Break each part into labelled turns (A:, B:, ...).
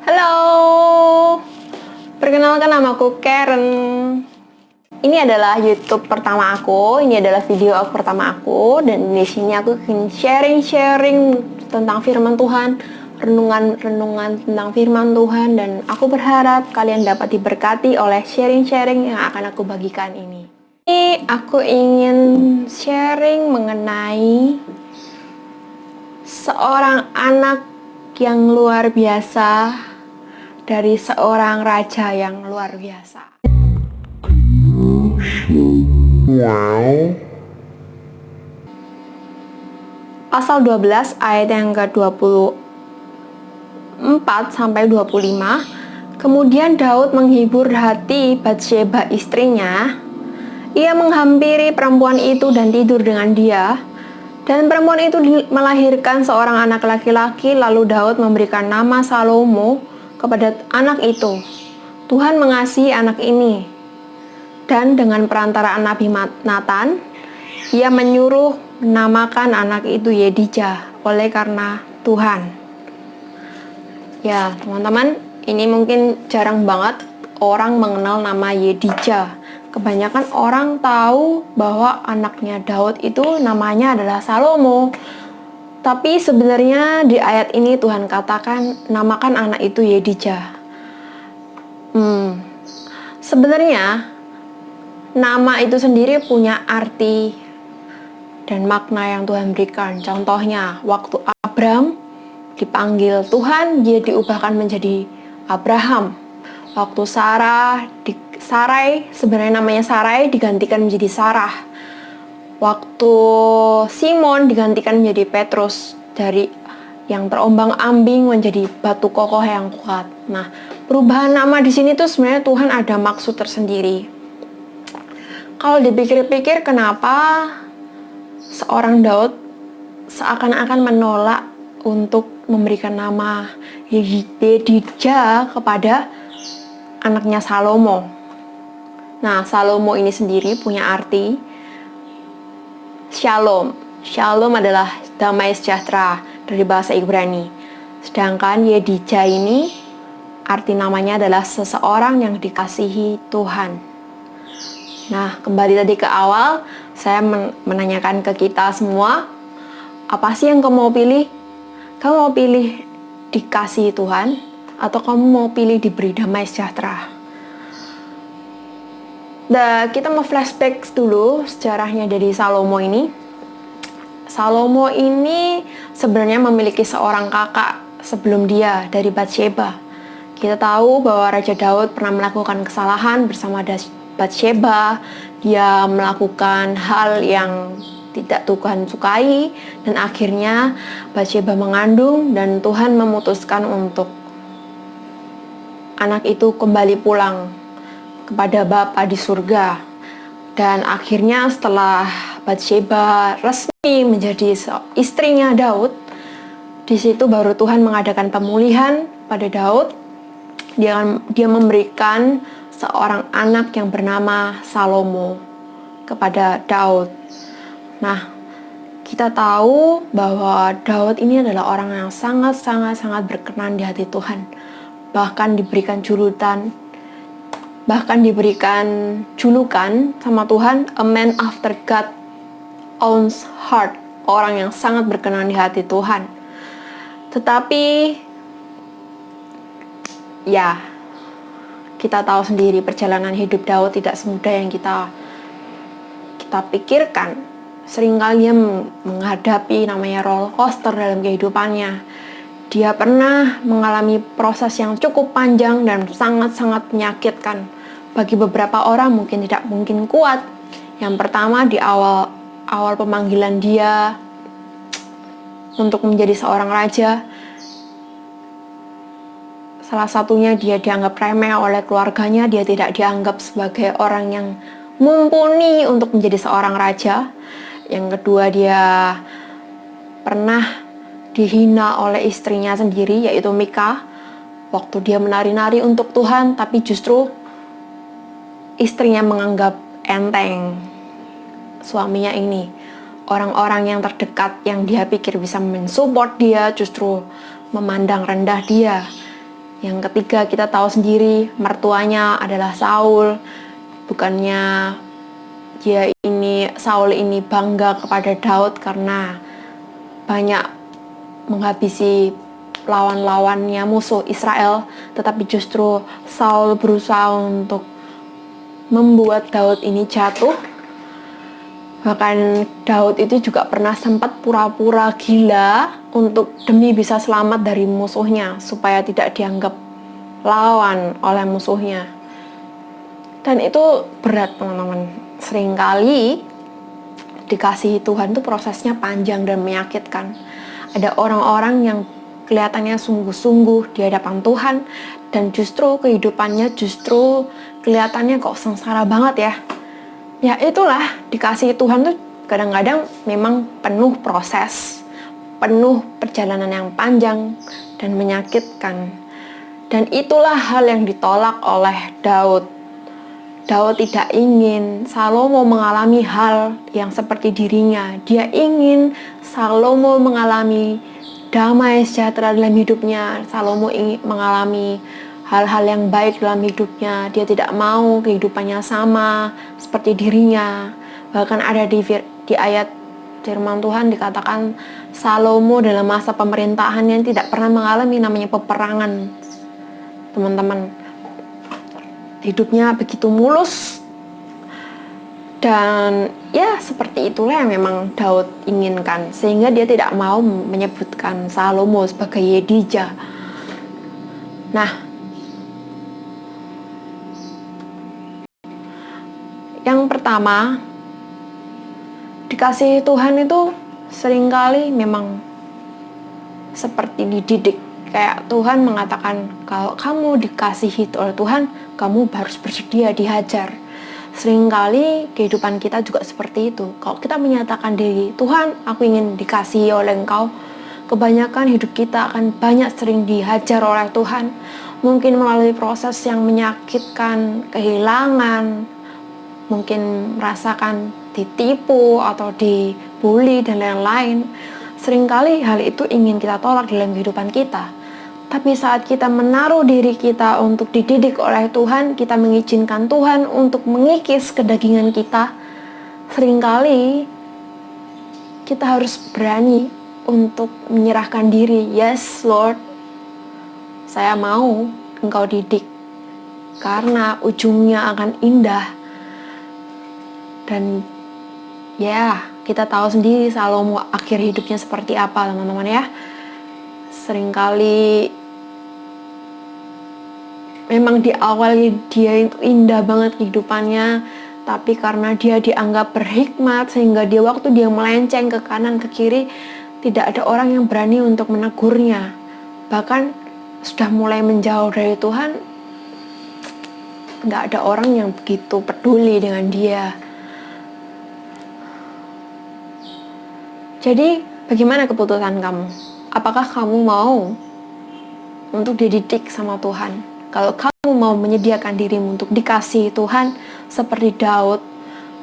A: Halo, perkenalkan namaku Karen. Ini adalah YouTube pertama aku, ini adalah video pertama aku, dan di sini aku ingin sharing tentang firman Tuhan, renungan tentang firman Tuhan, dan aku berharap kalian dapat diberkati oleh sharing yang akan aku bagikan ini. Ini aku ingin sharing mengenai seorang anak yang luar biasa dari seorang raja yang luar biasa. Pasal 12 ayat yang ke-24 sampai 25. Kemudian Daud menghibur hati Batsheba istrinya. Ia menghampiri perempuan itu dan tidur dengan dia. Dan perempuan itu melahirkan seorang anak laki-laki, lalu Daud memberikan nama Salomo kepada anak itu. Tuhan mengasihi anak ini. Dan dengan perantaraan Nabi Nathan, ia menyuruh menamakan anak itu Yedijah oleh karena Tuhan. Ya, teman-teman, ini mungkin jarang banget orang mengenal nama Yedijah. Kebanyakan orang tahu bahwa anaknya Daud itu namanya adalah Salomo. Tapi sebenarnya di ayat ini Tuhan katakan namakan anak itu Yedijah. Sebenarnya nama itu sendiri punya arti dan makna yang Tuhan berikan. Contohnya waktu Abram dipanggil Tuhan, dia diubahkan menjadi Abraham. Waktu Sarai, sebenarnya namanya Sarai, digantikan menjadi Sarah. Waktu Simon digantikan menjadi Petrus, dari yang terombang-ambing menjadi batu kokoh yang kuat. Nah, perubahan nama di sini tuh sebenarnya Tuhan ada maksud tersendiri. Kalau dipikir-pikir, kenapa seorang Daud seakan-akan menolak untuk memberikan nama Yedijah kepada anaknya Salomo? Nah, Salomo ini sendiri punya arti Shalom. Shalom adalah damai sejahtera dari bahasa Ibrani. Sedangkan Yedijah ini arti namanya adalah seseorang yang dikasihi Tuhan. Nah, kembali tadi ke awal, saya menanyakan ke kita semua, apa sih yang kamu mau pilih? Kamu mau pilih dikasihi Tuhan, atau kamu mau pilih diberi damai sejahtera? Nah, kita mau flashback dulu sejarahnya dari Salomo ini. Salomo ini sebenarnya memiliki seorang kakak sebelum dia, dari Batsheba. Kita tahu bahwa Raja Daud pernah melakukan kesalahan bersama Batsheba. Dia melakukan hal yang tidak Tuhan sukai, dan akhirnya Batsheba mengandung, dan Tuhan memutuskan untuk anak itu kembali pulang kepada Bapa di surga. Dan akhirnya setelah Batsheba resmi menjadi istrinya Daud, di situ baru Tuhan mengadakan pemulihan pada Daud. Dia memberikan seorang anak yang bernama Salomo kepada Daud. Nah, kita tahu bahwa Daud ini adalah orang yang sangat berkenan di hati Tuhan. Bahkan diberikan julukan sama Tuhan, a man after God own heart, orang yang sangat berkenan di hati Tuhan. Tetapi ya, kita tahu sendiri perjalanan hidup Daud tidak semudah yang kita pikirkan. Seringkali dia menghadapi namanya roller coaster dalam kehidupannya. Dia pernah mengalami proses yang cukup panjang dan sangat menyakitkan. Bagi beberapa orang tidak mungkin kuat. Yang pertama, di awal pemanggilan dia untuk menjadi seorang raja, salah satunya dia dianggap remeh oleh keluarganya. Dia tidak dianggap sebagai orang yang mumpuni untuk menjadi seorang raja. Yang kedua, dia pernah dihina oleh istrinya sendiri, yaitu Mika, waktu dia menari-nari untuk Tuhan, tapi justru istrinya menganggap enteng suaminya ini. Orang-orang yang terdekat yang dia pikir bisa mensupport dia justru memandang rendah dia. Yang ketiga, kita tahu sendiri mertuanya adalah Saul. Bukannya Saul ini bangga kepada Daud karena banyak menghabisi lawan-lawannya musuh Israel, tetapi justru Saul berusaha untuk membuat Daud ini jatuh. Bahkan Daud itu juga pernah sempat pura-pura gila untuk demi bisa selamat dari musuhnya, supaya tidak dianggap lawan oleh musuhnya. Dan itu berat, teman-teman. Seringkali dikasihi Tuhan tuh prosesnya panjang dan menyakitkan. Ada orang-orang yang kelihatannya sungguh-sungguh di hadapan Tuhan, dan justru kehidupannya kelihatannya kok sengsara banget ya. Ya itulah, dikasihi Tuhan tuh kadang-kadang memang penuh proses, penuh perjalanan yang panjang dan menyakitkan. Dan itulah hal yang ditolak oleh Daud. Daud tidak ingin Salomo mengalami hal yang seperti dirinya. Dia ingin Salomo mengalami damai sejahtera dalam hidupnya. Salomo ingin mengalami hal-hal yang baik dalam hidupnya. Dia tidak mau kehidupannya sama seperti dirinya. Bahkan ada di ayat firman Tuhan dikatakan Salomo dalam masa pemerintahannya tidak pernah mengalami namanya peperangan. Teman-teman, hidupnya begitu mulus. Dan ya seperti itulah yang memang Daud inginkan, sehingga dia tidak mau menyebutkan Salomo sebagai Yedija. Nah, yang pertama, dikasihi Tuhan itu seringkali memang seperti dididik. Kayak Tuhan mengatakan, kalau kamu dikasihi oleh Tuhan, kamu harus bersedia dihajar. Seringkali kehidupan kita juga seperti itu. Kalau kita menyatakan diri, Tuhan, aku ingin dikasihi oleh Engkau, kebanyakan hidup kita akan banyak sering dihajar oleh Tuhan. Mungkin melalui proses yang menyakitkan, kehilangan, mungkin merasakan ditipu atau dibully dan lain-lain. Seringkali hal itu ingin kita tolak dalam kehidupan kita. Tapi saat kita menaruh diri kita untuk dididik oleh Tuhan, kita mengizinkan Tuhan untuk mengikis kedagingan kita, seringkali kita harus berani untuk menyerahkan diri. Yes, Lord, saya mau Engkau didik, karena ujungnya akan indah. Dan ya, kita tahu sendiri Salomo akhir hidupnya seperti apa, teman-teman ya. Seringkali memang di awal dia itu indah banget kehidupannya, tapi karena dia dianggap berhikmat, sehingga waktu dia melenceng ke kanan ke kiri, tidak ada orang yang berani untuk menegurnya. Bahkan sudah mulai menjauh dari Tuhan, nggak ada orang yang begitu peduli dengan dia. Jadi bagaimana keputusan kamu? Apakah kamu mau untuk dididik sama Tuhan? Kalau kamu mau menyediakan dirimu untuk dikasihi Tuhan seperti Daud,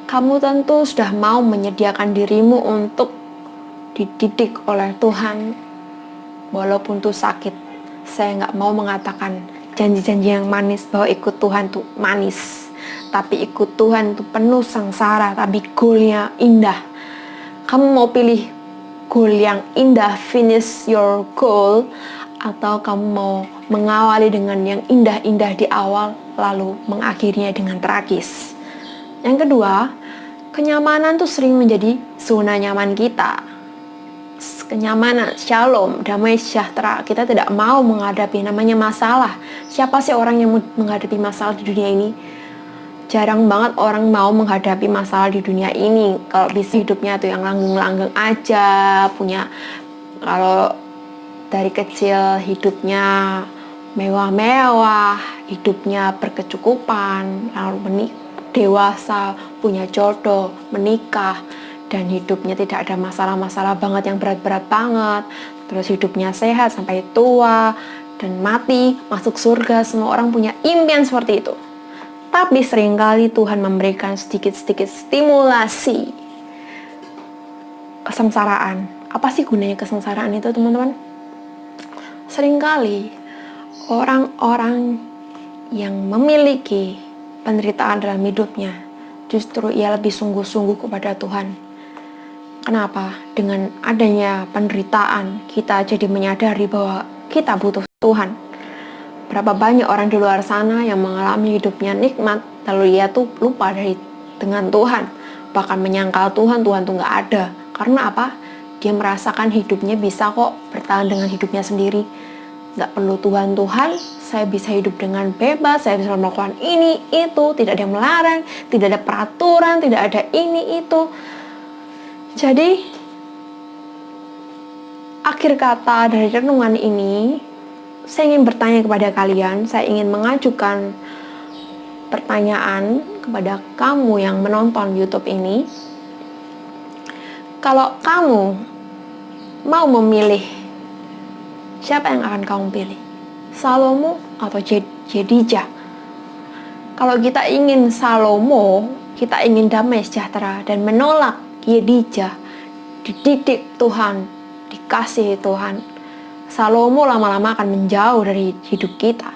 A: kamu tentu sudah mau menyediakan dirimu untuk dididik oleh Tuhan, walaupun itu sakit. Saya nggak mau mengatakan janji-janji yang manis bahwa ikut Tuhan itu manis, tapi ikut Tuhan itu penuh sengsara, tapi goalnya indah. Kamu mau pilih goal yang indah, finish your goal, atau kamu mau mengawali dengan yang indah-indah di awal, lalu mengakhirinya dengan tragis? Yang kedua, kenyamanan tuh sering menjadi zona nyaman kita. Kenyamanan, shalom, damai sejahtera. Kita tidak mau menghadapi namanya masalah. Siapa sih orang yang menghadapi masalah di dunia ini? Jarang banget orang mau menghadapi masalah di dunia ini. Kalau bisa hidupnya tuh yang langgeng-langgeng aja, kalau dari kecil hidupnya mewah-mewah, hidupnya berkecukupan, lalu dewasa, punya jodoh, menikah, dan hidupnya tidak ada masalah-masalah banget yang berat-berat banget, terus hidupnya sehat sampai tua, dan mati, masuk surga. Semua orang punya impian seperti itu. Tapi seringkali Tuhan memberikan sedikit-sedikit stimulasi kesengsaraan. Apa sih gunanya kesengsaraan itu, teman-teman? Seringkali Orang-orang yang memiliki penderitaan dalam hidupnya, justru ia lebih sungguh-sungguh kepada Tuhan. Kenapa? Dengan adanya penderitaan, kita jadi menyadari bahwa kita butuh Tuhan. Berapa banyak orang di luar sana yang mengalami hidupnya nikmat, lalu ia tuh lupa dengan Tuhan. Bahkan menyangkal Tuhan tuh nggak ada. Karena apa? Dia merasakan hidupnya bisa kok bertahan dengan hidupnya sendiri. Nggak perlu Tuhan, saya bisa hidup dengan bebas, saya bisa melakukan ini, itu, tidak ada yang melarang, tidak ada peraturan, tidak ada ini, itu. Jadi, akhir kata dari renungan ini, saya ingin bertanya kepada kalian, saya ingin mengajukan pertanyaan kepada kamu yang menonton YouTube ini. Kalau kamu mau memilih, siapa yang akan kamu pilih? Salomo atau Jedijah? Kalau kita ingin Salomo, kita ingin damai sejahtera dan menolak Jedijah, dididik Tuhan, dikasihi Tuhan, Salomo lama-lama akan menjauh dari hidup kita.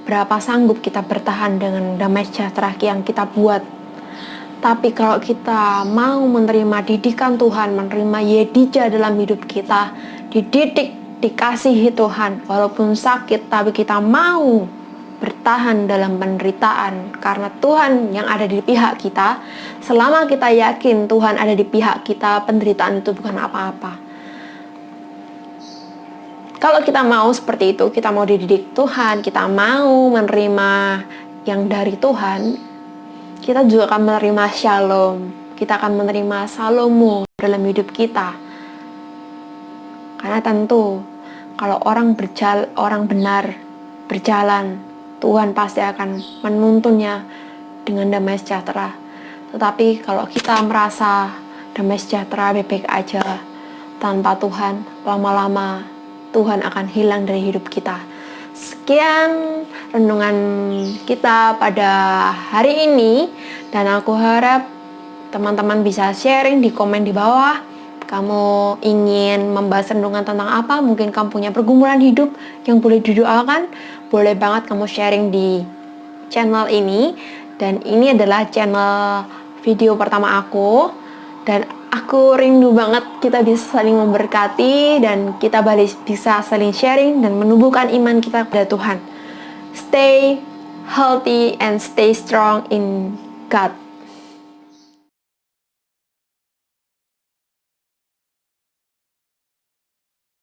A: Berapa sanggup kita bertahan dengan damai sejahtera yang kita buat. Tapi kalau kita mau menerima didikan Tuhan, menerima Jedijah dalam hidup kita, dididik, dikasihi Tuhan, walaupun sakit, tapi kita mau bertahan dalam penderitaan, karena Tuhan yang ada di pihak kita. Selama kita yakin Tuhan ada di pihak kita, penderitaan itu bukan apa-apa. Kalau kita mau seperti itu, kita mau dididik Tuhan, kita mau menerima yang dari Tuhan, kita juga akan menerima shalom, kita akan menerima Salomo dalam hidup kita. Karena tentu kalau orang benar berjalan, Tuhan pasti akan menuntunnya dengan damai sejahtera. Tetapi kalau kita merasa damai sejahtera baik-baik aja tanpa Tuhan, lama-lama Tuhan akan hilang dari hidup kita. Sekian renungan kita pada hari ini, dan aku harap teman-teman bisa sharing di komen di bawah. Kamu ingin membahas renungan tentang apa? Mungkin kamu punya pergumulan hidup yang boleh didoakan. Boleh banget kamu sharing di channel ini. Dan ini adalah channel video pertama aku, dan aku rindu banget kita bisa saling memberkati dan kita bisa saling sharing dan menumbuhkan iman kita kepada Tuhan. Stay healthy and stay strong in God.